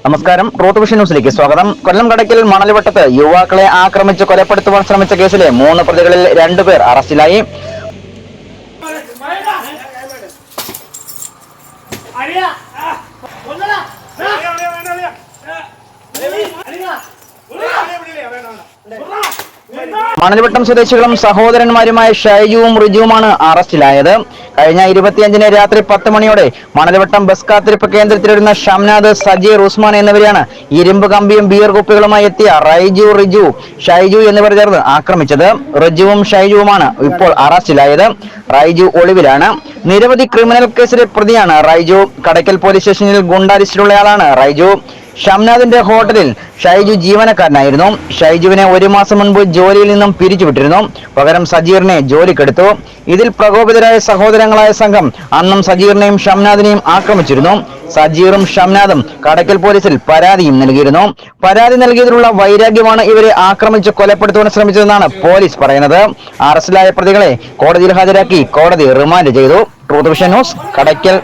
നമസ്കാരം. Truth vision ന്യൂസിലേക്ക് സ്വാഗതം. കൊല്ലം കടയ്ക്കൽ മണൽവട്ടത്ത് യുവാക്കളെ ആക്രമിച്ച് കൊലപ്പെടുത്തുവാൻ ശ്രമിച്ച കേസിലെ 3 പ്രതികളിൽ 2 പേർ അറസ്റ്റിലായി. മണൽവട്ടം സ്വദേശികളും സഹോദരന്മാരുമായ ഷൈജുവും റിജുവുമാണ് അറസ്റ്റിലായത്. കഴിഞ്ഞ 25-ന് രാത്രി 10 മണിയോടെ മണൽവട്ടം ബസ് കാത്തിരിപ്പ് കേന്ദ്രത്തിലിരുന്ന ഷംനാദ്, സജീർ, ഉസ്മാൻ എന്നിവരെയാണ് ഇരുമ്പ് കമ്പിയും ബിയർ കുപ്പികളുമായി എത്തിയ റൈജു, റിജു, ഷൈജു എന്നിവർ ചേർന്ന് ആക്രമിച്ചത്. റിജുവും ഷൈജുവുമാണ് ഇപ്പോൾ അറസ്റ്റിലായത്. റൈജു ഒളിവിലാണ്. നിരവധി ക്രിമിനൽ കേസിലെ പ്രതിയാണ് റൈജു. കടയ്ക്കൽ പോലീസ് സ്റ്റേഷനിൽ ഗുണ്ടാ ലിസ്റ്റിലുള്ളയാളാണ് റൈജു. ഷംനാദിന്റെ ഹോട്ടലിൽ ഷൈജു ജീവനക്കാരനായിരുന്നു. ഷൈജുവിനെ 1 മാസം മുൻപ് ജോലിയിൽ നിന്നും പിരിച്ചുവിട്ടിരുന്നു. പകരം സജീറിനെ ജോലിക്കെടുത്തു. ഇതിൽ പ്രകോപിതരായ സഹോദരങ്ങളായ സംഘം അന്നും സജീറിനെയും ഷംനാദിനെയും ആക്രമിച്ചിരുന്നു. സജീറും ഷംനാദും കടയ്ക്കൽ പോലീസിൽ പരാതിയും നൽകിയിരുന്നു. പരാതി നൽകിയതിലുള്ള വൈരാഗ്യമാണ് ഇവരെ ആക്രമിച്ച് കൊലപ്പെടുത്തുവാൻ ശ്രമിച്ചതെന്നാണ് പോലീസ് പറയുന്നത്. അറസ്റ്റിലായ പ്രതികളെ കോടതിയിൽ ഹാജരാക്കി കോടതി റിമാൻഡ് ചെയ്തു. Truth vision news, Kadakkal.